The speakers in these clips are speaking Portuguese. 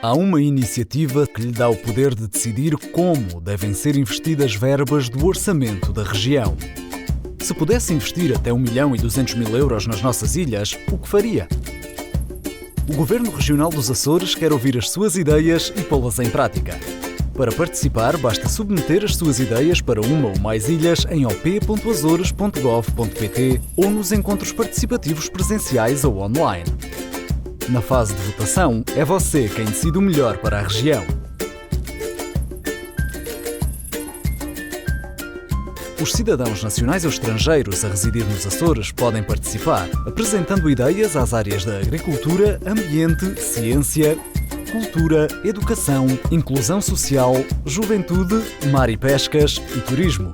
Há uma iniciativa que lhe dá o poder de decidir como devem ser investidas verbas do orçamento da região. Se pudesse investir até 1.200.000 euros nas nossas ilhas, o que faria? O Governo Regional dos Açores quer ouvir as suas ideias e pô-las em prática. Para participar, basta submeter as suas ideias para uma ou mais ilhas em op.azores.gov.pt ou nos encontros participativos presenciais ou online. Na fase de votação, é você quem decide o melhor para a região. Os cidadãos nacionais ou estrangeiros a residir nos Açores podem participar, apresentando ideias às áreas da agricultura, ambiente, ciência, cultura, educação, inclusão social, juventude, mar e pescas e turismo.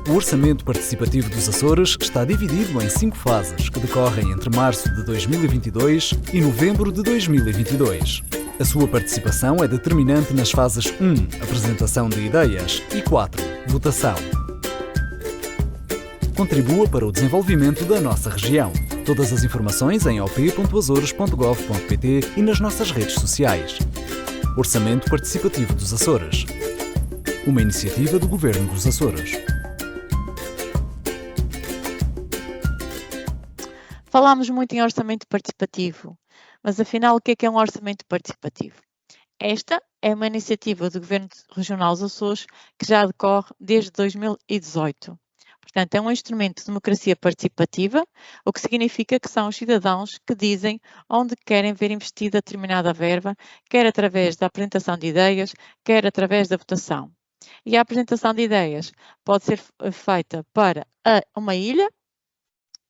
O Orçamento Participativo dos Açores está dividido em 5 fases, que decorrem entre março de 2022 e novembro de 2022. A sua participação é determinante nas fases 1, apresentação de ideias, e 4, votação. Contribua para o desenvolvimento da nossa região. Todas as informações em op.azores.gov.pt e nas nossas redes sociais. Orçamento Participativo dos Açores. Uma iniciativa do Governo dos Açores. Falámos muito em orçamento participativo, mas afinal o que é um orçamento participativo? Esta é uma iniciativa do Governo Regional dos Açores que já decorre desde 2018. Portanto, é um instrumento de democracia participativa, o que significa que são os cidadãos que dizem onde querem ver investida determinada verba, quer através da apresentação de ideias, quer através da votação. E a apresentação de ideias pode ser feita para uma ilha,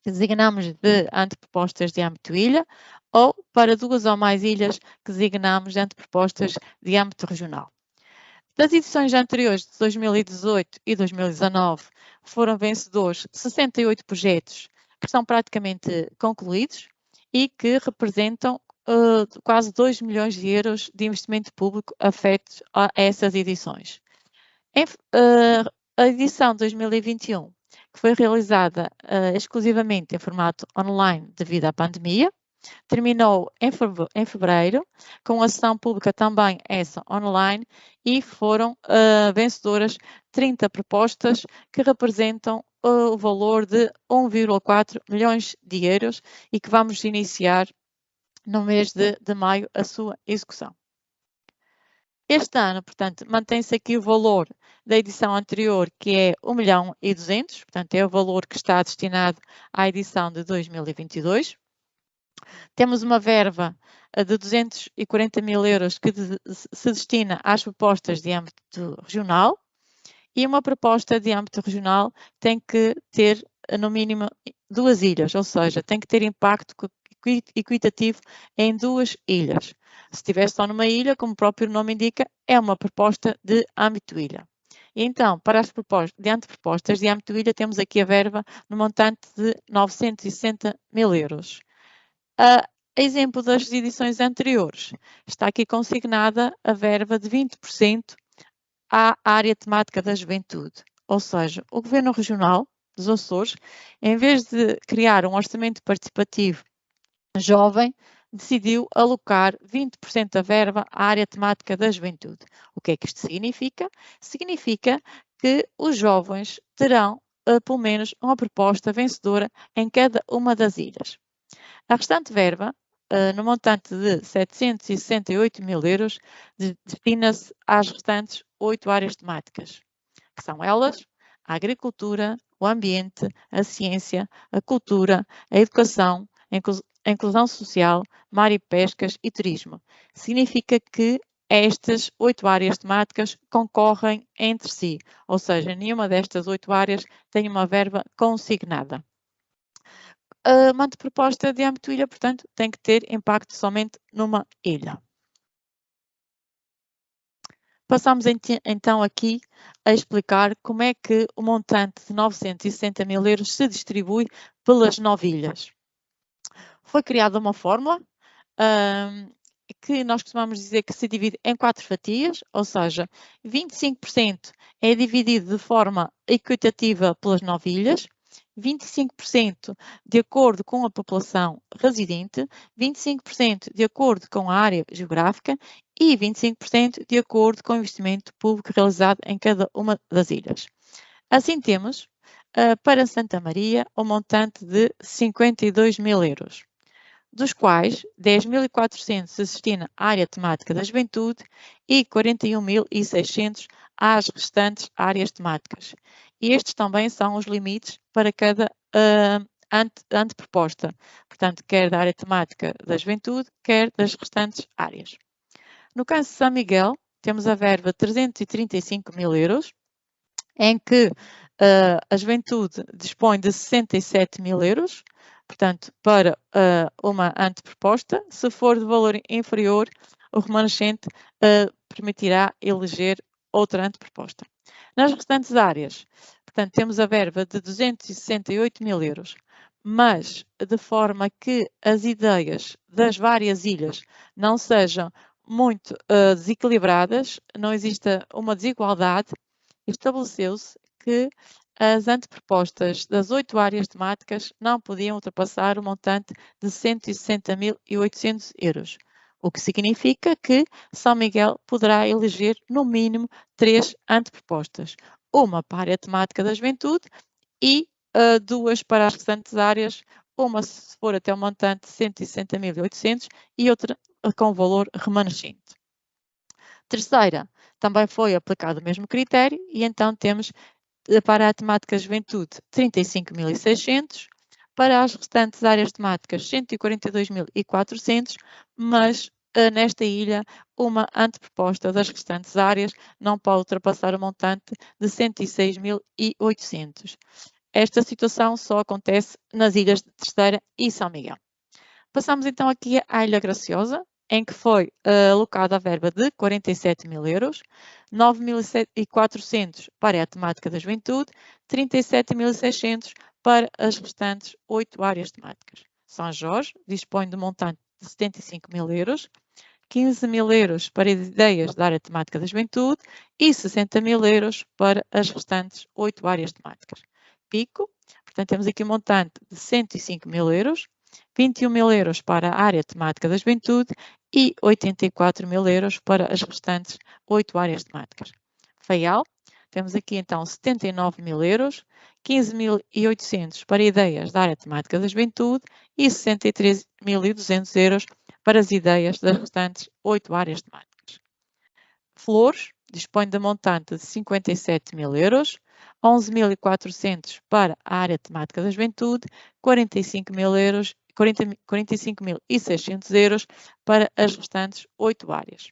que designamos de antepropostas de âmbito ilha, ou para 2 ou mais ilhas que designamos de antepropostas de âmbito regional. Das edições anteriores de 2018 e 2019 foram vencedores 68 projetos que estão praticamente concluídos e que representam quase 2 milhões de euros de investimento público afetos a essas edições. A edição de 2021, que foi realizada exclusivamente em formato online devido à pandemia, terminou em fevereiro, com a sessão pública também essa online, e foram vencedoras 30 propostas que representam o valor de 1,4 milhões de euros e que vamos iniciar no mês de maio a sua execução. Este ano, portanto, mantém-se aqui o valor da edição anterior, que é 1.200.000, portanto, é o valor que está destinado à edição de 2022. Temos uma verba de 240.000 euros que se destina às propostas de âmbito regional, e uma proposta de âmbito regional tem que ter, no mínimo, 2 ilhas, ou seja, tem que ter impacto equitativo em 2 ilhas. Se estiver só numa ilha, como o próprio nome indica, é uma proposta de âmbito ilha. E então, para as antepropostas de âmbito ilha, temos aqui a verba no montante de 960.000 euros. A exemplo das edições anteriores, está aqui consignada a verba de 20% à área temática da juventude. Ou seja, o Governo Regional dos Açores, em vez de criar um orçamento participativo jovem, decidiu alocar 20% da verba à área temática da juventude. O que é que isto significa? Significa que os jovens terão pelo menos uma proposta vencedora em cada uma das ilhas. A restante verba, no montante de 768.000 euros, destina-se às restantes 8 áreas temáticas, que são elas: a agricultura, o ambiente, a ciência, a cultura, a educação, a inclusão social, mar e pescas e turismo. Significa que estas 8 áreas temáticas concorrem entre si, ou seja, nenhuma destas 8 áreas tem uma verba consignada. A proposta de âmbito ilha, portanto, tem que ter impacto somente numa ilha. Passamos então aqui a explicar como é que o montante de 960.000 euros se distribui pelas 9 ilhas. Foi criada uma fórmula que nós costumamos dizer que se divide em 4 fatias, ou seja, 25% é dividido de forma equitativa pelas 9 ilhas 25% de acordo com a população residente, 25% de acordo com a área geográfica e 25% de acordo com o investimento público realizado em cada uma das ilhas. Assim temos, para Santa Maria, um montante de 52 mil euros, dos quais 10.400 se destina à área temática da juventude e 41.600 às restantes áreas temáticas. E estes também são os limites para cada anteproposta, portanto, quer da área temática da juventude, quer das restantes áreas. No caso de São Miguel, temos a verba de 335 mil euros, em que a juventude dispõe de 67 mil euros, portanto, para uma anteproposta. Se for de valor inferior, o remanescente permitirá eleger outra anteproposta. Nas restantes áreas, portanto, temos a verba de 268 mil euros, mas de forma que as ideias das várias ilhas não sejam muito desequilibradas, não exista uma desigualdade, estabeleceu-se que as antepropostas das 8 áreas temáticas não podiam ultrapassar o montante de 160.800 euros, o que significa que São Miguel poderá eleger no mínimo 3 antepropostas, uma para a área temática da juventude e 2 para as restantes áreas, uma se for até o montante de 160.800 e outra com valor remanescente. Terceira, também foi aplicado o mesmo critério e então temos para a temática juventude 35.600, para as restantes áreas temáticas 142.400, mas nesta ilha uma anteproposta das restantes áreas não pode ultrapassar o montante de 106.800. Esta situação só acontece nas ilhas de Terceira e São Miguel. Passamos então aqui à Ilha Graciosa, em que foi alocada a verba de 47 mil euros, 9.400 para a temática da juventude, 37.600 para as restantes 8 áreas temáticas. São Jorge dispõe de um montante de 75 mil euros, 15 mil euros para ideias da área temática da juventude e 60 mil euros para as restantes 8 áreas temáticas. Pico, portanto temos aqui um montante de 105 mil euros, 21 mil euros para a área temática da juventude e 84 mil euros para as restantes 8 áreas temáticas. Faial, temos aqui então 79 mil euros, 15.800 para ideias da área temática da juventude e 63.200 euros para as ideias das restantes 8 áreas temáticas. Flores, dispõe de montante de 57 mil euros, 11.400 para a área temática da juventude, 45.600 euros para as restantes 8 áreas.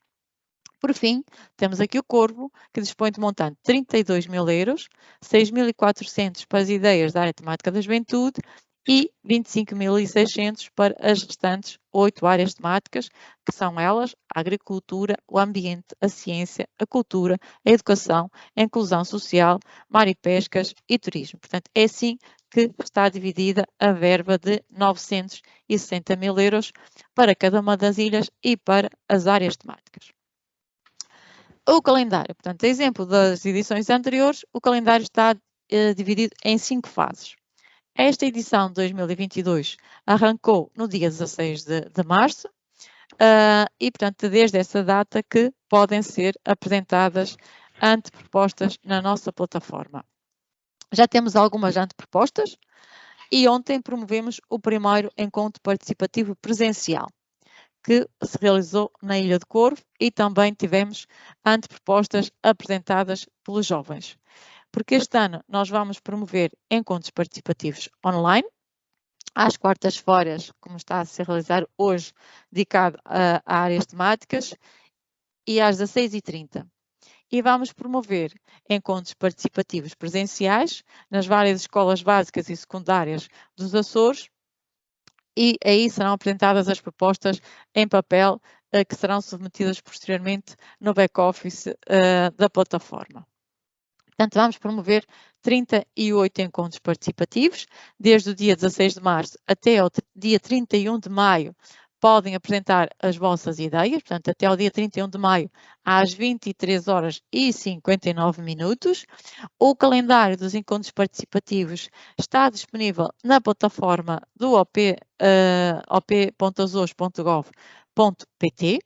Por fim, temos aqui o Corvo, que dispõe de montante de 32 mil euros, 6.400 para as ideias da área temática da juventude e 25.600 para as restantes 8 áreas temáticas, que são elas a agricultura, o ambiente, a ciência, a cultura, a educação, a inclusão social, mar e pescas e turismo. Portanto, é assim que está dividida a verba de 960 mil euros para cada uma das ilhas e para as áreas temáticas. O calendário, portanto, exemplo das edições anteriores, o calendário está dividido em 5 fases. Esta edição de 2022 arrancou no dia 16 de março e, portanto, desde essa data que podem ser apresentadas antepropostas na nossa plataforma. Já temos algumas antepropostas e ontem promovemos o primeiro encontro participativo presencial, que se realizou na Ilha do Corvo e também tivemos antepropostas apresentadas pelos jovens. Porque este ano nós vamos promover encontros participativos online, às quartas-feiras, como está a se realizar hoje, dedicado a áreas temáticas, e às 16h30. E vamos promover encontros participativos presenciais nas várias escolas básicas e secundárias dos Açores, e aí serão apresentadas as propostas em papel que serão submetidas posteriormente no back-office da plataforma. Portanto, vamos promover 38 encontros participativos, desde o dia 16 de março até ao dia 31 de maio, podem apresentar as vossas ideias, portanto, até ao dia 31 de maio, às 23 horas e 59 minutos. O calendário dos encontros participativos está disponível na plataforma do op.azores.gov.pt.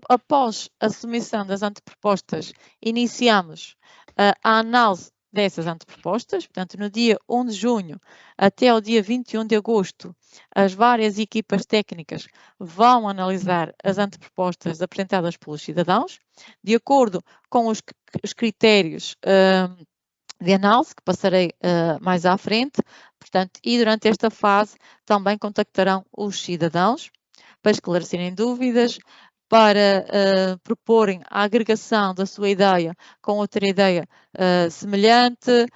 Após a submissão das antepropostas, iniciamos a análise dessas antepropostas, portanto, no dia 1 de junho até o dia 21 de agosto, as várias equipas técnicas vão analisar as antepropostas apresentadas pelos cidadãos, de acordo com os critérios de análise, que passarei mais à frente, portanto, e durante esta fase também contactarão os cidadãos para esclarecerem dúvidas, para proporem a agregação da sua ideia com outra ideia semelhante,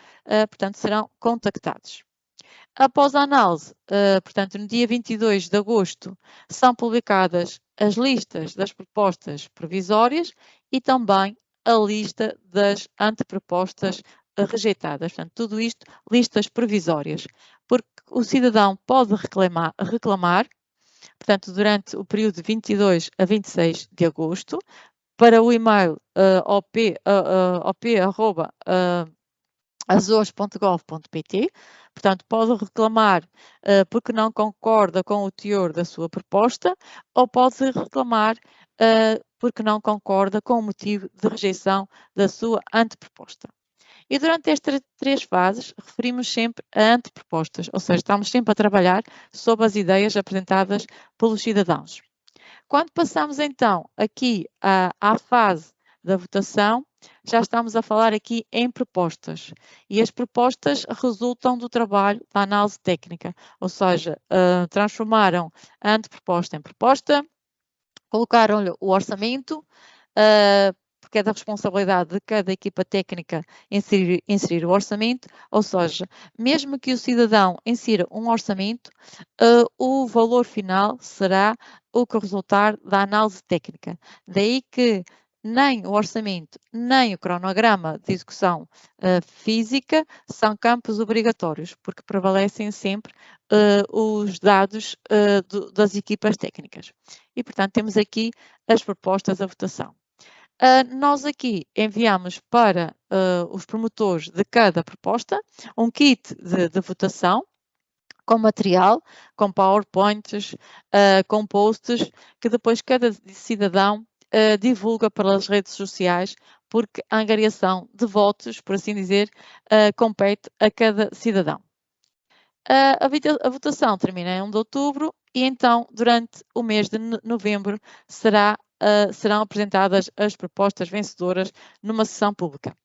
portanto, serão contactados. Após a análise, portanto, no dia 22 de agosto, são publicadas as listas das propostas provisórias e também a lista das antepropostas rejeitadas. Portanto, tudo isto, listas provisórias, porque o cidadão pode reclamar, portanto, durante o período de 22 a 26 de agosto, para o e-mail op@azores.gov.pt. Portanto, pode reclamar porque não concorda com o teor da sua proposta, ou pode reclamar porque não concorda com o motivo de rejeição da sua anteproposta. E durante estas 3 fases, referimos sempre a antepropostas, ou seja, estamos sempre a trabalhar sobre as ideias apresentadas pelos cidadãos. Quando passamos então aqui à fase da votação, já estamos a falar aqui em propostas. E as propostas resultam do trabalho da análise técnica, ou seja, transformaram a anteproposta em proposta, colocaram-lhe o orçamento, porque é da responsabilidade de cada equipa técnica inserir o orçamento, ou seja, mesmo que o cidadão insira um orçamento, o valor final será o que resultar da análise técnica. Daí que nem o orçamento, nem o cronograma de execução física são campos obrigatórios, porque prevalecem sempre os dados das equipas técnicas. E, portanto, temos aqui as propostas à votação. Nós aqui enviamos para os promotores de cada proposta um kit de votação com material, com PowerPoints, com posts, que depois cada cidadão divulga pelas redes sociais, porque a angariação de votos, por assim dizer, compete a cada cidadão. A votação termina em 1 de outubro e então, durante o mês de novembro, serão apresentadas as propostas vencedoras numa sessão pública.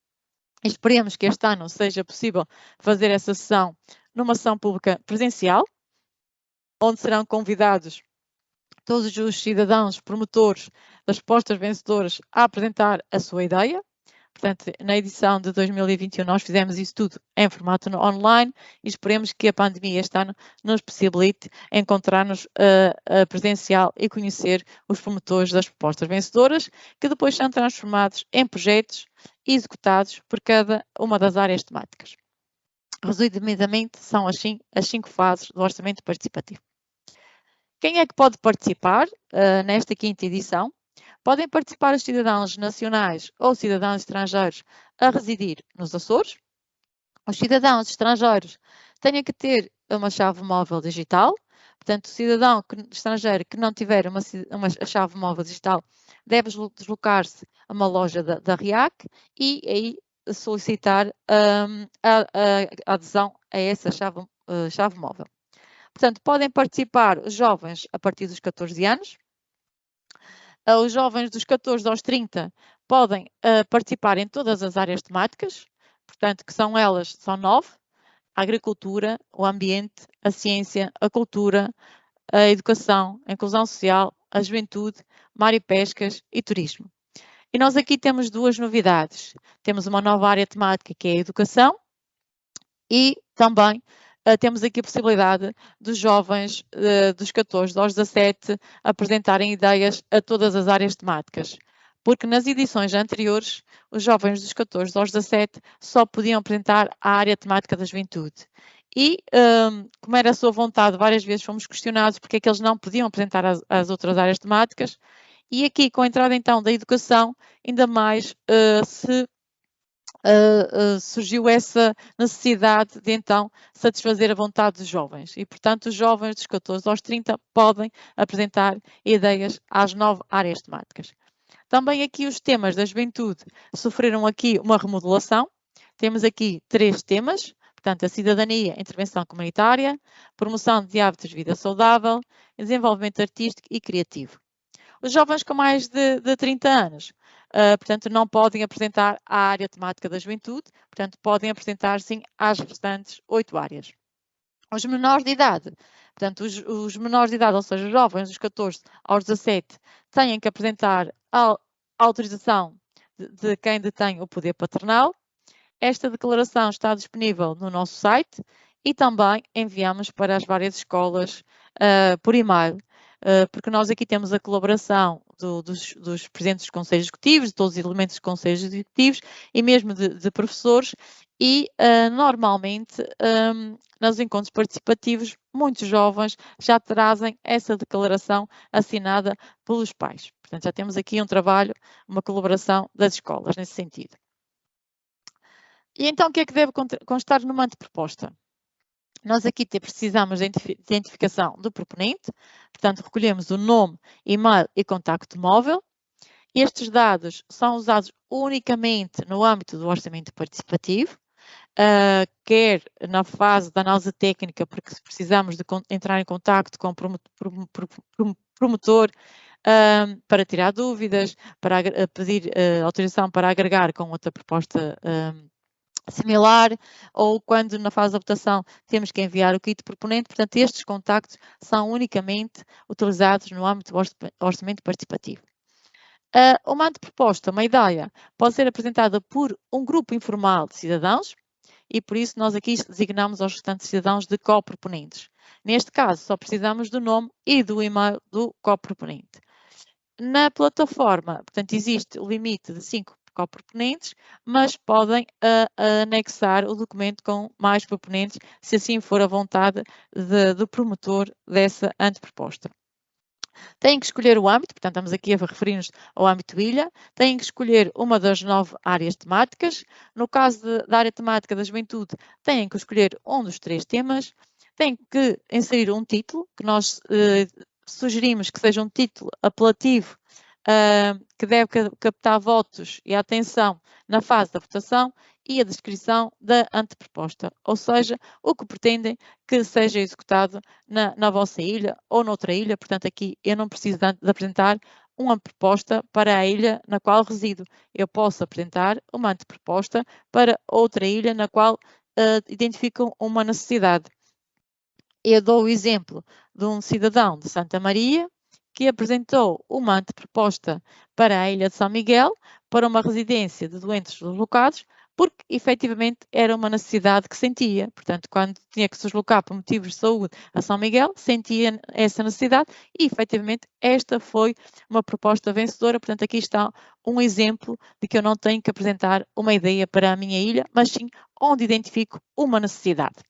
Esperemos que este ano seja possível fazer essa sessão numa sessão pública presencial, onde serão convidados todos os cidadãos promotores das propostas vencedoras a apresentar a sua ideia. Portanto, na edição de 2021 nós fizemos isso tudo em formato online e esperemos que a pandemia este ano nos possibilite encontrar-nos presencial e conhecer os promotores das propostas vencedoras, que depois são transformados em projetos e executados por cada uma das áreas temáticas. Resumidamente, são as 5 fases do orçamento participativo. Quem é que pode participar nesta 5ª edição? Podem participar os cidadãos nacionais ou cidadãos estrangeiros a residir nos Açores. Os cidadãos estrangeiros têm que ter uma chave móvel digital. Portanto, o cidadão estrangeiro que não tiver uma chave móvel digital deve deslocar-se a uma loja da RIAC e aí solicitar a adesão a essa chave móvel. Portanto, podem participar os jovens a partir dos 14 anos. Os jovens dos 14 aos 30 podem participar em todas as áreas temáticas, portanto, que são 9, a agricultura, o ambiente, a ciência, a cultura, a educação, a inclusão social, a juventude, mar e pescas e turismo. E nós aqui temos 2 novidades. Temos uma nova área temática que é a educação e também temos aqui a possibilidade dos jovens dos 14 aos 17 apresentarem ideias a todas as áreas temáticas, porque nas edições anteriores, os jovens dos 14 aos 17 só podiam apresentar a área temática da juventude. E, como era a sua vontade, várias vezes fomos questionados porque é que eles não podiam apresentar as outras áreas temáticas, e aqui, com a entrada então da educação, ainda mais surgiu essa necessidade de então satisfazer a vontade dos jovens. E, portanto, os jovens dos 14 aos 30 podem apresentar ideias às 9 áreas temáticas. Também aqui os temas da juventude sofreram aqui uma remodelação. Temos aqui 3 temas, portanto, a cidadania, intervenção comunitária, promoção de hábitos de vida saudável, desenvolvimento artístico e criativo. Os jovens com mais de 30 anos, portanto, não podem apresentar a área temática da juventude, portanto, podem apresentar, sim, as restantes 8 áreas. Os menores de idade, portanto, os menores de idade, ou seja, os jovens dos 14 aos 17, têm que apresentar a autorização de quem detém o poder paternal. Esta declaração está disponível no nosso site e também enviamos para as várias escolas por e-mail, porque nós aqui temos a colaboração dos presidentes dos conselhos executivos, de todos os elementos dos conselhos executivos e mesmo de professores, e normalmente nos encontros participativos muitos jovens já trazem essa declaração assinada pelos pais. Portanto, já temos aqui um trabalho, uma colaboração das escolas nesse sentido. E então, o que é que deve constar numa anteproposta? Nós aqui precisamos de identificação do proponente, portanto, recolhemos o nome, e-mail e contacto móvel. Estes dados são usados unicamente no âmbito do orçamento participativo, quer na fase da análise técnica, porque precisamos de entrar em contacto com o promotor para tirar dúvidas, para pedir autorização para agregar com outra proposta similar, ou quando na fase da votação temos que enviar o kit proponente. Portanto, estes contactos são unicamente utilizados no âmbito do orçamento participativo. Uma anteproposta, uma ideia, pode ser apresentada por um grupo informal de cidadãos, e por isso nós aqui designamos aos restantes cidadãos de coproponentes. Neste caso, só precisamos do nome e do e-mail do coproponente. Na plataforma, portanto, existe o limite de 5 coproponentes, mas podem anexar o documento com mais proponentes, se assim for a vontade do promotor dessa anteproposta. Têm que escolher o âmbito, portanto, estamos aqui a referir-nos ao âmbito ilha, têm que escolher uma das 9 áreas temáticas. No caso da área temática da juventude, têm que escolher um dos 3 temas, têm que inserir um título, que nós sugerimos que seja um título apelativo, que deve captar votos e atenção na fase da votação, e a descrição da anteproposta, ou seja, o que pretendem que seja executado na vossa ilha ou noutra ilha. Portanto, aqui eu não preciso de apresentar uma proposta para a ilha na qual resido. Eu posso apresentar uma anteproposta para outra ilha na qual identificam uma necessidade. Eu dou o exemplo de um cidadão de Santa Maria que apresentou uma anteproposta para a Ilha de São Miguel, para uma residência de doentes deslocados, porque efetivamente era uma necessidade que sentia. Portanto, quando tinha que se deslocar por motivos de saúde a São Miguel, sentia essa necessidade e efetivamente esta foi uma proposta vencedora. Portanto, aqui está um exemplo de que eu não tenho que apresentar uma ideia para a minha ilha, mas sim onde identifico uma necessidade.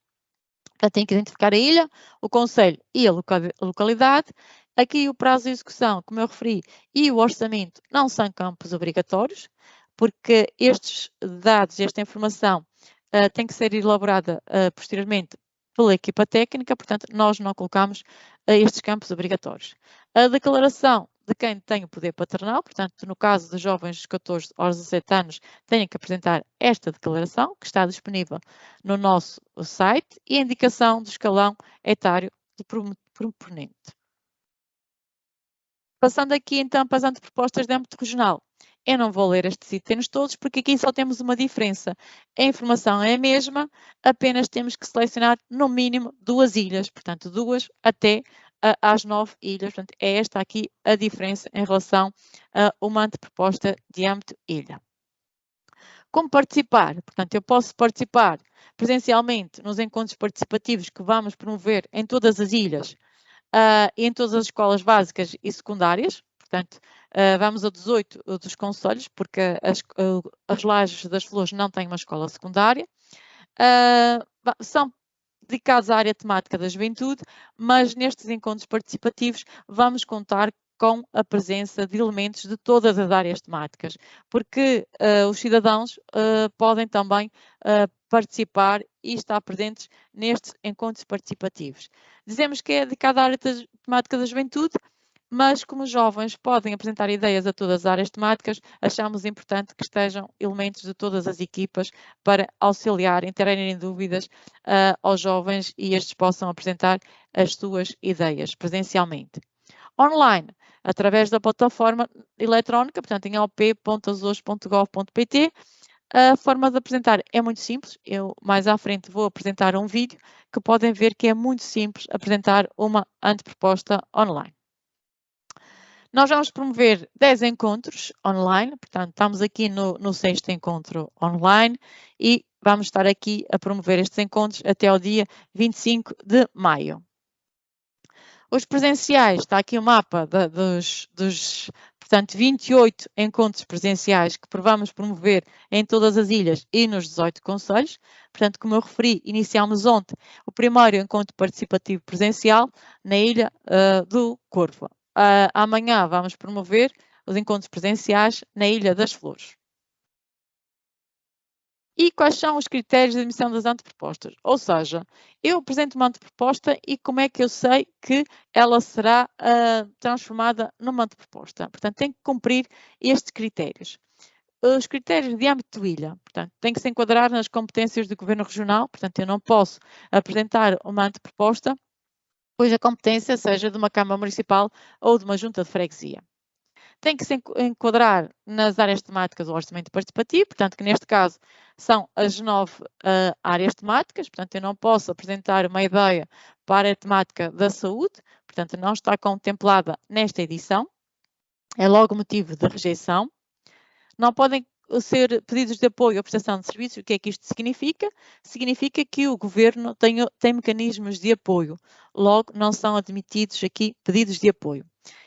Portanto, tenho que identificar a ilha, o concelho e a localidade. Aqui o prazo de execução, como eu referi, e o orçamento não são campos obrigatórios, porque estes dados, esta informação tem que ser elaborada posteriormente pela equipa técnica, portanto, nós não colocamos estes campos obrigatórios. A declaração de quem tem o poder paternal, portanto, no caso dos jovens dos 14 aos 17 anos, têm que apresentar esta declaração, que está disponível no nosso site, e a indicação do escalão etário do proponente. Passando aqui então para as antepropostas de âmbito regional. Eu não vou ler estes itens todos, porque aqui só temos uma diferença. A informação é a mesma, apenas temos que selecionar no mínimo 2 ilhas, portanto 2 até às 9 ilhas. Portanto, é esta aqui a diferença em relação a uma anteproposta de âmbito ilha. Como participar? Portanto, eu posso participar presencialmente nos encontros participativos que vamos promover em todas as ilhas, e em todas as escolas básicas e secundárias. Portanto, vamos a 18 dos concelhos, porque as Lajes das Flores não têm uma escola secundária. São dedicados à área temática da juventude, mas nestes encontros participativos vamos contar com a presença de elementos de todas as áreas temáticas, porque os cidadãos podem também participar e estar presentes nestes encontros participativos. Dizemos que é dedicado à área temática da juventude, mas como os jovens podem apresentar ideias a todas as áreas temáticas, achamos importante que estejam elementos de todas as equipas para auxiliar, interagirem dúvidas aos jovens e estes possam apresentar as suas ideias presencialmente. Online, através da plataforma eletrónica, portanto em op.azores.gov.pt, a forma de apresentar é muito simples. Eu mais à frente vou apresentar um vídeo que podem ver que é muito simples apresentar uma anteproposta online. Nós vamos promover 10 encontros online, portanto, estamos aqui no 6º encontro online e vamos estar aqui a promover estes encontros até ao dia 25 de maio. Os presenciais, está aqui o mapa portanto, 28 encontros presenciais que vamos promover em todas as ilhas e nos 18 concelhos. Portanto, como eu referi, iniciámos ontem o primeiro encontro participativo presencial na Ilha do Corvo. Amanhã vamos promover os encontros presenciais na Ilha das Flores. E quais são os critérios de admissão das antepropostas? Ou seja, eu apresento uma anteproposta e como é que eu sei que ela será transformada numa anteproposta? Portanto, tem que cumprir estes critérios. Os critérios de âmbito de ilha, portanto, tem que se enquadrar nas competências do Governo Regional, portanto, eu não posso apresentar uma anteproposta cuja competência seja de uma Câmara Municipal ou de uma Junta de Freguesia. Tem que se enquadrar nas áreas temáticas do orçamento participativo, portanto, que neste caso são as 9 áreas temáticas, portanto, eu não posso apresentar uma ideia para a área temática da saúde, portanto, não está contemplada nesta edição, é logo motivo de rejeição. Não podem ser pedidos de apoio à prestação de serviços. O que é que isto significa? Significa que o Governo tem mecanismos de apoio, logo não são admitidos aqui pedidos de apoio.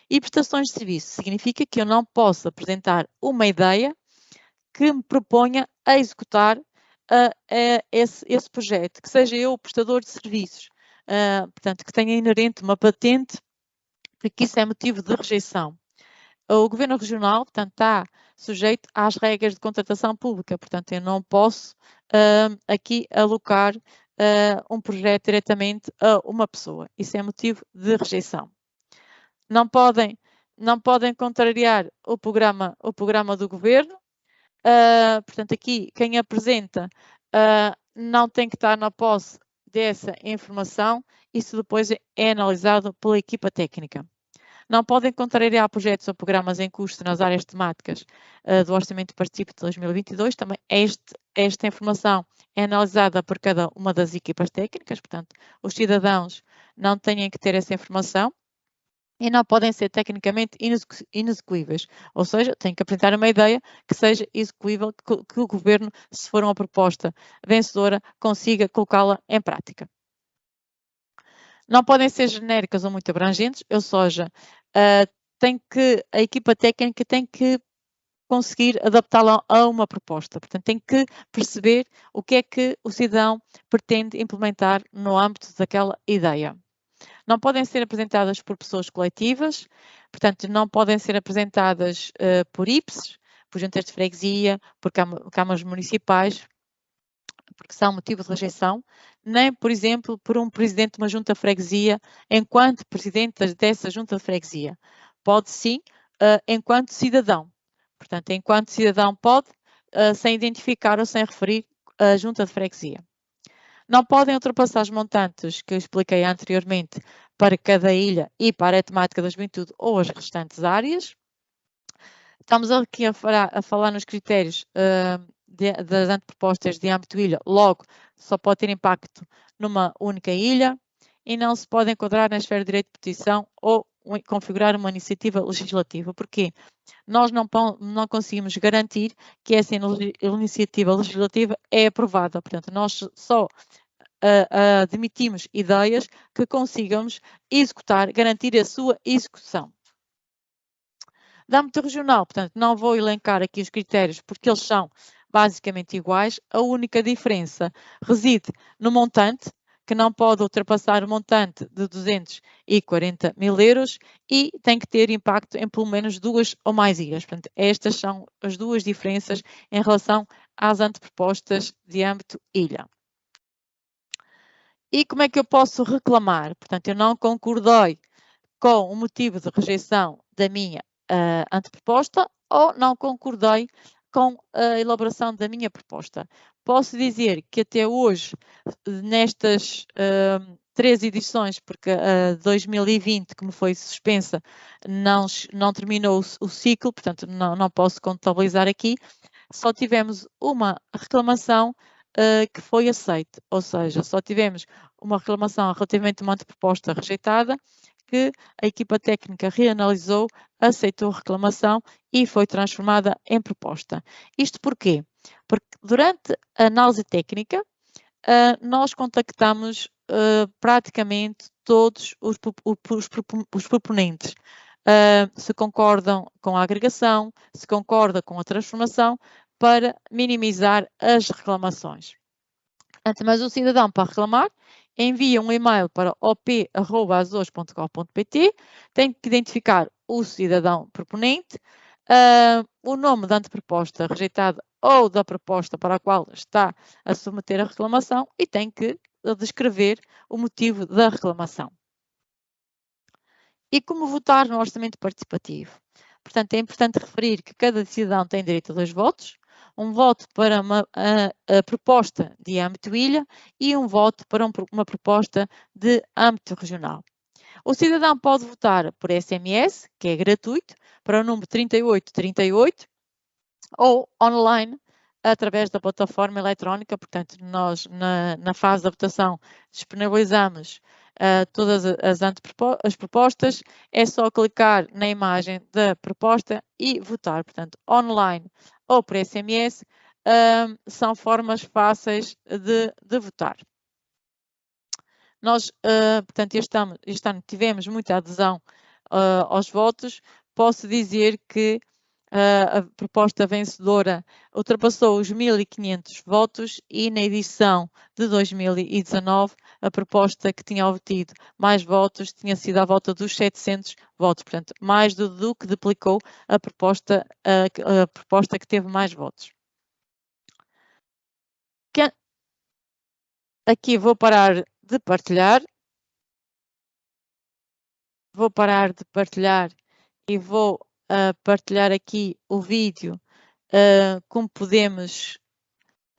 E prestações de serviço significa que eu não posso apresentar uma ideia que me proponha a executar esse projeto, que seja eu o prestador de serviços, portanto, que tenha inerente uma patente, porque isso é motivo de rejeição. O Governo Regional, portanto, está sujeito às regras de contratação pública, portanto, eu não posso aqui alocar um projeto diretamente a uma pessoa. Isso é motivo de rejeição. Não podem contrariar o programa do Governo. Portanto, aqui, quem apresenta não tem que estar na posse dessa informação. Isso depois é analisado pela equipa técnica. Não podem contrariar projetos ou programas em curso nas áreas temáticas do Orçamento Participativo de 2022. Também esta informação é analisada por cada uma das equipas técnicas, portanto, os cidadãos não têm que ter essa informação e não podem ser tecnicamente inexecuíveis, ou seja, têm que apresentar uma ideia que seja execuível, que o Governo, se for uma proposta vencedora, consiga colocá-la em prática. Não podem ser genéricas ou muito abrangentes, ou seja, a equipa técnica tem que conseguir adaptá-la a uma proposta. Portanto, tem que perceber o que é que o cidadão pretende implementar no âmbito daquela ideia. Não podem ser apresentadas por pessoas coletivas, portanto, não podem ser apresentadas por IPs, por juntas de freguesia, por câmaras municipais, porque são motivo de rejeição, nem, por exemplo, por um presidente de uma junta de freguesia, enquanto presidente dessa junta de freguesia. Pode sim, enquanto cidadão. Portanto, enquanto cidadão pode, sem identificar ou sem referir a junta de freguesia. Não podem ultrapassar os montantes que eu expliquei anteriormente para cada ilha e para a temática da juventude ou as restantes áreas. Estamos aqui a falar nos critérios das antepropostas de âmbito ilha, logo só pode ter impacto numa única ilha e não se pode enquadrar na esfera de direito de petição ou configurar uma iniciativa legislativa. Porquê? Nós não conseguimos garantir que essa iniciativa legislativa é aprovada. Portanto, nós só admitimos ideias que consigamos executar, garantir a sua execução. Da âmbito regional, portanto, não vou elencar aqui os critérios porque eles são basicamente iguais. A única diferença reside no montante, que não pode ultrapassar o montante de 240 mil euros e tem que ter impacto em pelo menos 2 ou mais ilhas. Portanto, estas são as duas diferenças em relação às antepropostas de âmbito ilha. E como é que eu posso reclamar? Portanto, eu não concordei com o motivo de rejeição da minha anteproposta ou não concordei com a elaboração da minha proposta. Posso dizer que até hoje, nestas 3 edições, porque a 2020, como foi suspensa, não terminou o ciclo, portanto não posso contabilizar aqui, só tivemos uma reclamação que foi aceite, ou seja, só tivemos uma reclamação relativamente a uma anteproposta rejeitada, que a equipa técnica reanalisou, aceitou a reclamação e foi transformada em proposta. Isto porquê? Porque durante a análise técnica, nós contactamos praticamente todos os proponentes. Se concordam com a agregação, se concordam com a transformação, para minimizar as reclamações. Mas o cidadão, para reclamar, envia um e-mail para op@azores.gov.pt, tem que identificar o cidadão proponente, o nome da anteproposta rejeitada ou da proposta para a qual está a submeter a reclamação e tem que descrever o motivo da reclamação. E como votar no orçamento participativo? Portanto, é importante referir que cada cidadão tem direito a 2 votos, um voto para a proposta de âmbito ilha e um voto para uma proposta de âmbito regional. O cidadão pode votar por SMS, que é gratuito, para o número 3838 ou online através da plataforma eletrónica. Portanto, nós na fase da votação disponibilizamos todas as propostas, é só clicar na imagem da proposta e votar. Portanto, online ou por SMS, são formas fáceis de votar. Nós, portanto, este ano tivemos muita adesão aos votos. Posso dizer que a proposta vencedora ultrapassou os 1.500 votos e na edição de 2019 a proposta que tinha obtido mais votos tinha sido à volta dos 700 votos, portanto mais do que duplicou a proposta que teve mais votos. Aqui vou parar de partilhar. Vou parar de partilhar e vou partilhar aqui o vídeo, como podemos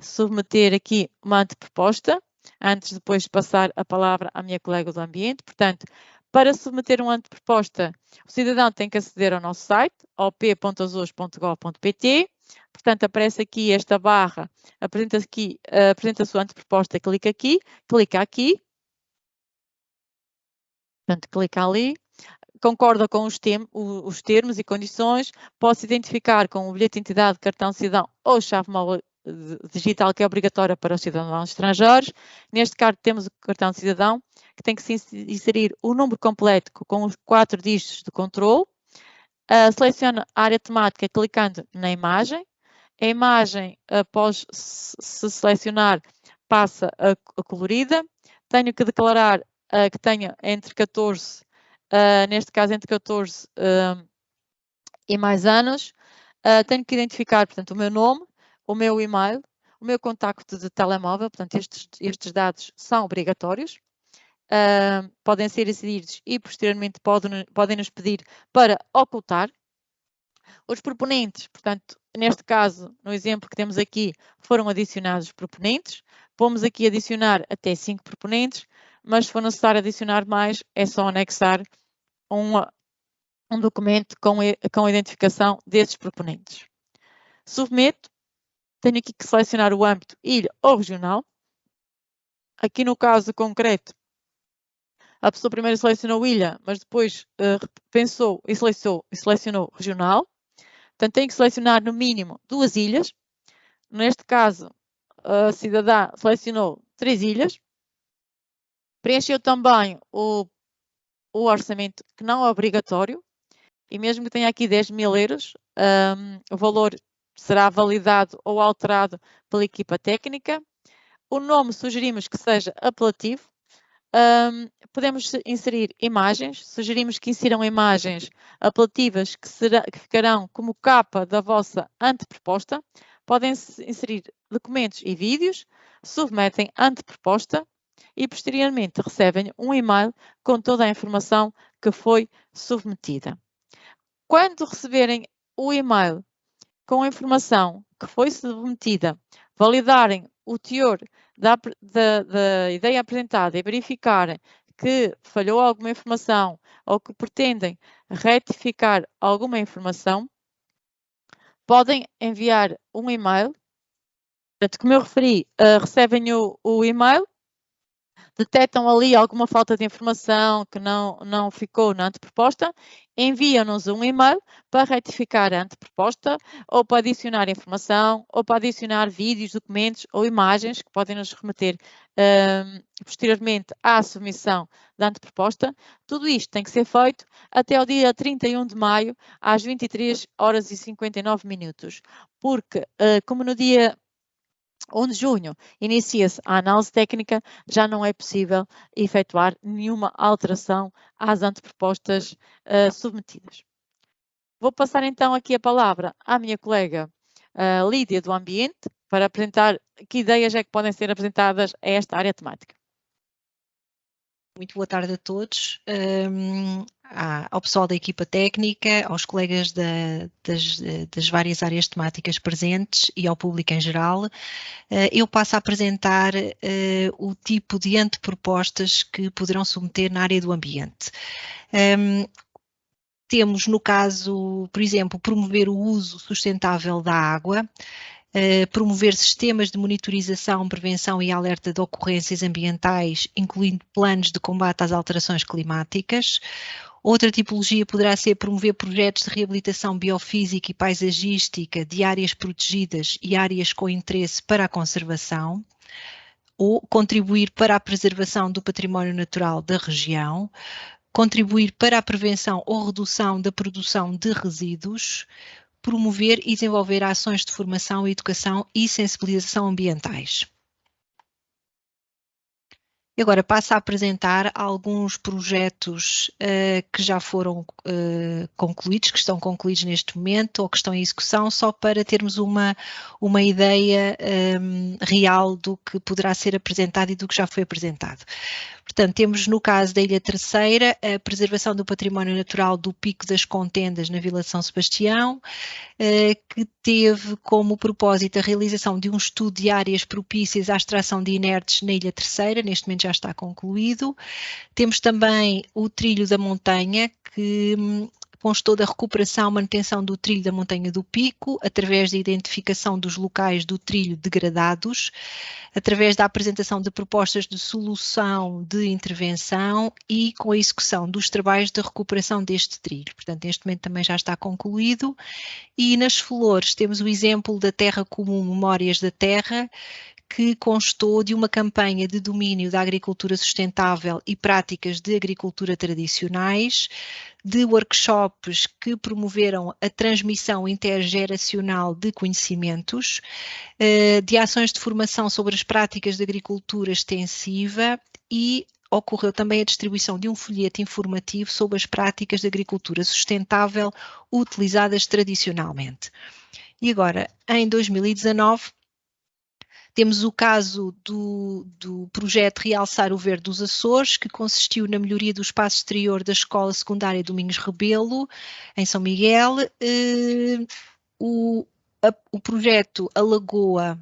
submeter aqui uma anteproposta, antes de depois passar a palavra à minha colega do ambiente. Portanto, para submeter uma anteproposta, o cidadão tem que aceder ao nosso site, op.azores.gov.pt. Portanto, aparece aqui esta barra, apresenta a sua anteproposta, clica aqui. Portanto, clica ali. Concorda com os termos e condições, pode-se identificar com o bilhete de identidade, cartão de cidadão ou chave móvel digital, que é obrigatória para os cidadãos estrangeiros. Neste caso, temos o cartão de cidadão, que tem que se inserir o número completo com os 4 dígitos de controle. Seleciona a área temática clicando na imagem. A imagem, após se selecionar, passa a colorida. Tenho que declarar que tenha entre 14 neste caso entre 14 e mais anos. Tenho que identificar, portanto, o meu nome, o meu e-mail, o meu contacto de telemóvel, portanto, estes dados são obrigatórios, podem ser inseridos e posteriormente podem nos pedir para ocultar. Os proponentes, portanto, neste caso, no exemplo que temos aqui, foram adicionados proponentes. Pomos aqui adicionar até 5 proponentes, mas se for necessário adicionar mais, é só anexar um documento com a identificação desses proponentes. Submeto, tenho aqui que selecionar o âmbito ilha ou regional. Aqui no caso concreto, a pessoa primeiro selecionou ilha, mas depois pensou e selecionou regional. Portanto, tem que selecionar no mínimo 2 ilhas. Neste caso, a cidadã selecionou 3 ilhas. Preencheu também o orçamento, que não é obrigatório, e mesmo que tenha aqui 10.000 euros, o valor será validado ou alterado pela equipa técnica. O nome sugerimos que seja apelativo, Podemos inserir imagens, sugerimos que insiram imagens apelativas que ficarão como capa da vossa anteproposta. Podem inserir documentos e vídeos, submetem a anteproposta e posteriormente recebem um e-mail com toda a informação que foi submetida. Quando receberem o e-mail com a informação que foi submetida, validarem o teor da ideia apresentada e verificarem que falhou alguma informação ou que pretendem retificar alguma informação, podem enviar um e-mail. Portanto, como eu referi, recebem o e-mail, detectam ali alguma falta de informação que não ficou na anteproposta, enviam-nos um e-mail para retificar a anteproposta, ou para adicionar informação, ou para adicionar vídeos, documentos ou imagens que podem nos remeter posteriormente à submissão da anteproposta. Tudo isto tem que ser feito até ao dia 31 de maio, às 23 horas e 59 minutos, porque como no dia 1 de junho inicia-se a análise técnica, já não é possível efetuar nenhuma alteração às antepropostas submetidas. Vou passar então aqui a palavra à minha colega Lídia do Ambiente para apresentar que ideias é que podem ser apresentadas a esta área temática. Muito boa tarde a todos, ao pessoal da equipa técnica, aos colegas das várias áreas temáticas presentes e ao público em geral. Eu passo a apresentar o tipo de antepropostas que poderão submeter na área do ambiente. Temos, no caso, por exemplo, promover o uso sustentável da água, promover sistemas de monitorização, prevenção e alerta de ocorrências ambientais, incluindo planos de combate às alterações climáticas. Outra tipologia poderá ser promover projetos de reabilitação biofísica e paisagística de áreas protegidas e áreas com interesse para a conservação, ou contribuir para a preservação do património natural da região, contribuir para a prevenção ou redução da produção de resíduos, promover e desenvolver ações de formação, educação e sensibilização ambientais. E agora passo a apresentar alguns projetos que já foram concluídos, que estão concluídos neste momento ou que estão em execução, só para termos uma ideia real do que poderá ser apresentado e do que já foi apresentado. Portanto, temos no caso da Ilha Terceira a preservação do património natural do Pico das Contendas na Vila de São Sebastião, que teve como propósito a realização de um estudo de áreas propícias à extração de inertes na Ilha Terceira, neste momento já está concluído. Temos também o Trilho da Montanha, que constou da recuperação e manutenção do trilho da Montanha do Pico, através da identificação dos locais do trilho degradados, através da apresentação de propostas de solução de intervenção e com a execução dos trabalhos de recuperação deste trilho. Portanto, neste momento também já está concluído. E nas Flores temos o exemplo da Terra Comum Memórias da Terra, que constou de uma campanha de domínio da agricultura sustentável e práticas de agricultura tradicionais, de workshops que promoveram a transmissão intergeracional de conhecimentos, de ações de formação sobre as práticas de agricultura extensiva e ocorreu também a distribuição de um folheto informativo sobre as práticas de agricultura sustentável utilizadas tradicionalmente. E agora, em 2019, temos o caso do projeto Realçar o Verde dos Açores, que consistiu na melhoria do espaço exterior da Escola Secundária Domingos Rebelo, em São Miguel. O projeto A Lagoa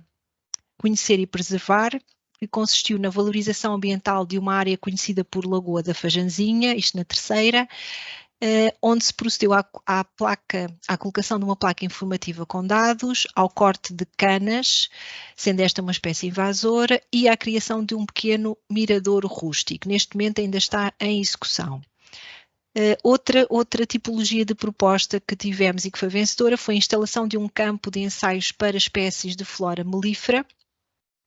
Conhecer e Preservar, que consistiu na valorização ambiental de uma área conhecida por Lagoa da Fajanzinha, isto na Terceira, onde se procedeu à colocação de uma placa informativa com dados, ao corte de canas, sendo esta uma espécie invasora, e à criação de um pequeno miradouro rústico. Neste momento ainda está em execução. Outra tipologia de proposta que tivemos e que foi vencedora foi a instalação de um campo de ensaios para espécies de flora melífera,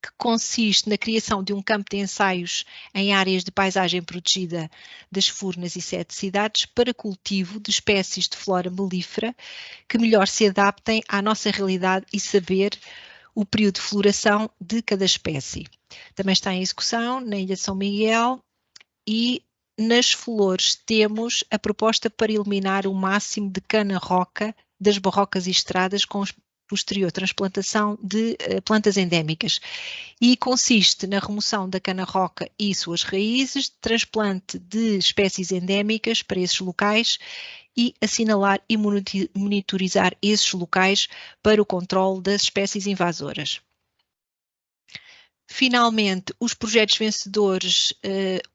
que consiste na criação de um campo de ensaios em áreas de paisagem protegida das Furnas e 7 cidades para cultivo de espécies de flora melífera que melhor se adaptem à nossa realidade e saber o período de floração de cada espécie. Também está em execução na Ilha de São Miguel e nas flores temos a proposta para eliminar o máximo de cana-roca das barrocas e estradas com posterior transplantação de plantas endémicas, e consiste na remoção da cana-roca e suas raízes, transplante de espécies endémicas para esses locais e assinalar e monitorizar esses locais para o controle das espécies invasoras. Finalmente, os projetos vencedores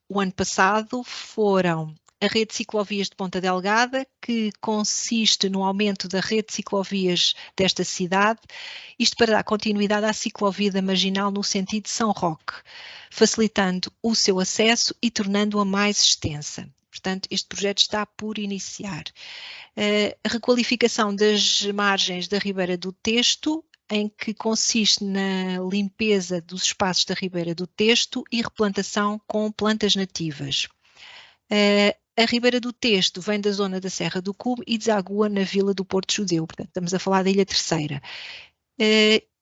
o ano passado foram a rede de ciclovias de Ponta Delgada, que consiste no aumento da rede de ciclovias desta cidade, isto para dar continuidade à ciclovia da Marginal no sentido de São Roque, facilitando o seu acesso e tornando-a mais extensa. Portanto, este projeto está por iniciar. A requalificação das margens da Ribeira do Testo, em que consiste na limpeza dos espaços da Ribeira do Testo e replantação com plantas nativas. A Ribeira do Testo vem da zona da Serra do Cume e desagua na Vila do Porto Judeu, portanto estamos a falar da Ilha Terceira.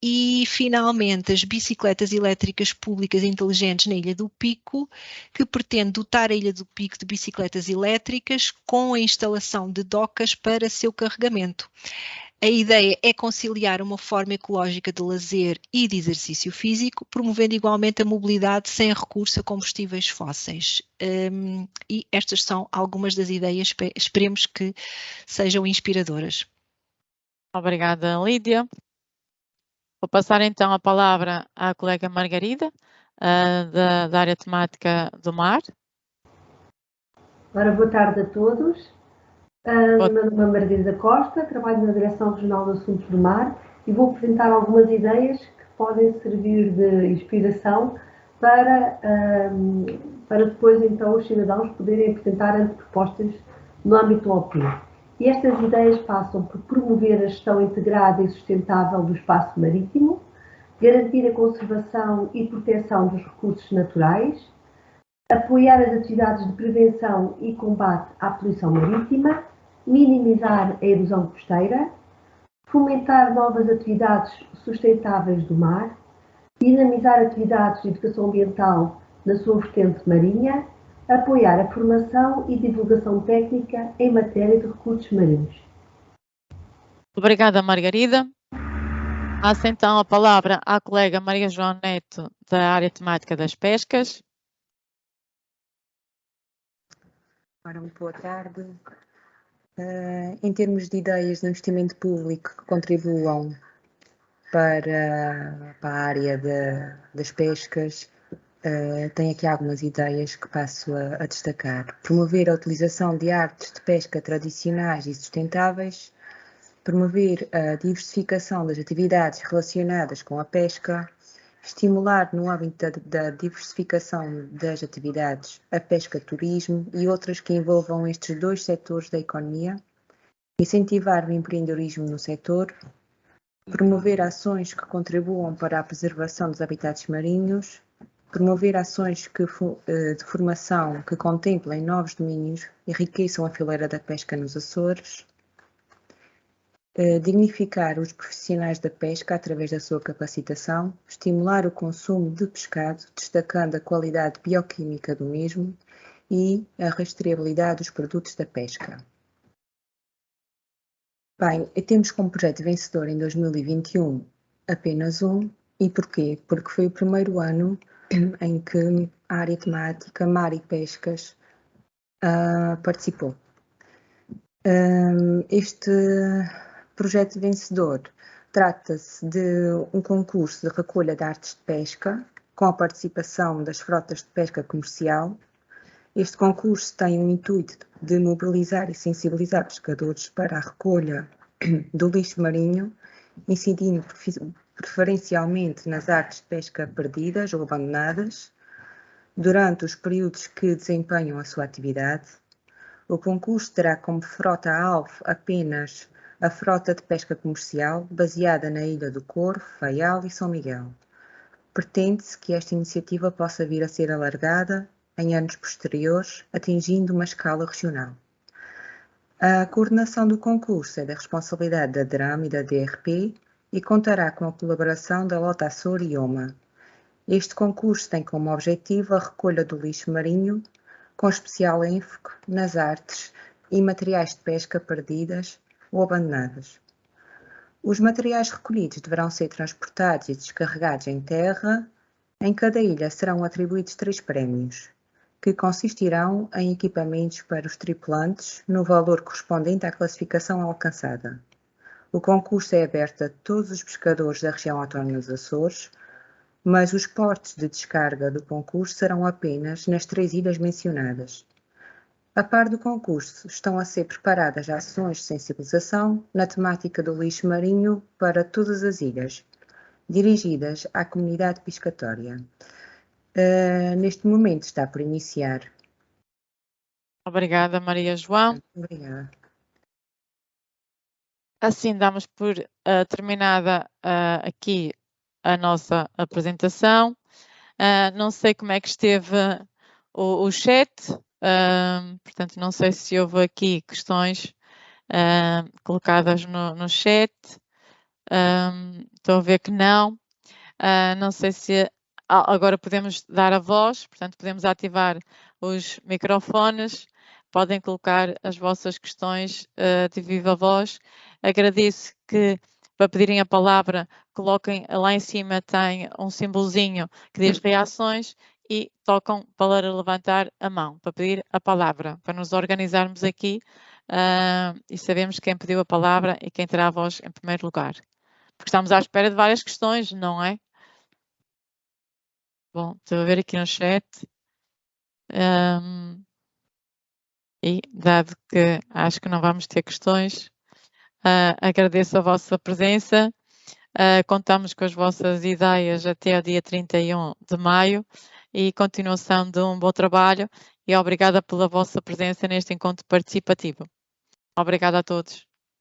E finalmente as bicicletas elétricas públicas inteligentes na Ilha do Pico, que pretende dotar a Ilha do Pico de bicicletas elétricas com a instalação de docas para seu carregamento. A ideia é conciliar uma forma ecológica de lazer e de exercício físico, promovendo igualmente a mobilidade sem recurso a combustíveis fósseis. E estas são algumas das ideias, esperemos que sejam inspiradoras. Obrigada, Lídia. Vou passar então a palavra à colega Margarida, da área temática do mar. Ora, boa tarde a todos. Meu nome é Margarida Costa, trabalho na Direção Regional de Assuntos do Mar e vou apresentar algumas ideias que podem servir de inspiração para depois então os cidadãos poderem apresentar propostas no âmbito do OP. E estas ideias passam por promover a gestão integrada e sustentável do espaço marítimo, garantir a conservação e proteção dos recursos naturais, apoiar as atividades de prevenção e combate à poluição marítima, minimizar a erosão costeira, fomentar novas atividades sustentáveis do mar, dinamizar atividades de educação ambiental na sua vertente marinha, apoiar a formação e divulgação técnica em matéria de recursos marinhos. Obrigada, Margarida. Passo então a palavra à colega Maria João Neto, da área temática das pescas. Ora, muito boa tarde. Em termos de ideias de investimento público que contribuam para a área das pescas, tenho aqui algumas ideias que passo a destacar. Promover a utilização de artes de pesca tradicionais e sustentáveis, promover a diversificação das atividades relacionadas com a pesca, estimular no âmbito da diversificação das atividades a pesca-turismo e outras que envolvam estes dois setores da economia, incentivar o empreendedorismo no setor, promover ações que contribuam para a preservação dos habitats marinhos, promover ações de formação que contemplem novos domínios e enriqueçam a fileira da pesca nos Açores, dignificar os profissionais da pesca através da sua capacitação, estimular o consumo de pescado, destacando a qualidade bioquímica do mesmo e a rastreabilidade dos produtos da pesca. Bem, temos como projeto vencedor em 2021 apenas um, e porquê? Porque foi o primeiro ano em que a área temática Mar e Pescas participou. Este projeto vencedor trata-se de um concurso de recolha de artes de pesca com a participação das frotas de pesca comercial. Este concurso tem o intuito de mobilizar e sensibilizar pescadores para a recolha do lixo marinho, incidindo preferencialmente nas artes de pesca perdidas ou abandonadas, durante os períodos que desempenham a sua atividade. O concurso terá como frota-alvo apenas a frota de pesca comercial, baseada na Ilha do Corvo, Faial e São Miguel. Pretende-se que esta iniciativa possa vir a ser alargada em anos posteriores, atingindo uma escala regional. A coordenação do concurso é da responsabilidade da DRAM e da DRP e contará com a colaboração da Lota Açor e OMA. Este concurso tem como objetivo a recolha do lixo marinho, com especial enfoque nas artes e materiais de pesca perdidas ou abandonadas. Os materiais recolhidos deverão ser transportados e descarregados em terra. Em cada ilha serão atribuídos 3 prémios, que consistirão em equipamentos para os tripulantes no valor correspondente à classificação alcançada. O concurso é aberto a todos os pescadores da região autónoma dos Açores, mas os portos de descarga do concurso serão apenas nas 3 ilhas mencionadas. A par do concurso, estão a ser preparadas ações de sensibilização na temática do lixo marinho para todas as ilhas, dirigidas à comunidade piscatória. Neste momento está por iniciar. Obrigada, Maria João. Obrigada. Assim damos por terminada aqui a nossa apresentação. Não sei como é que esteve o chat, portanto não sei se houve aqui questões colocadas no chat. Estou a ver que não. Não sei se agora podemos dar a voz, portanto podemos ativar os microfones, podem colocar as vossas questões de viva voz. Agradeço que, para pedirem a palavra, coloquem lá em cima, tem um símbolozinho que diz reações e tocam para levantar a mão, para pedir a palavra, para nos organizarmos aqui e sabemos quem pediu a palavra e quem terá a voz em primeiro lugar. Porque estamos à espera de várias questões, não é? Bom, estou a ver aqui no chat. E, dado que acho que não vamos ter questões, agradeço a vossa presença. Contamos com as vossas ideias até o dia 31 de maio e continuação de um bom trabalho e obrigada pela vossa presença neste encontro participativo. Obrigada a todos.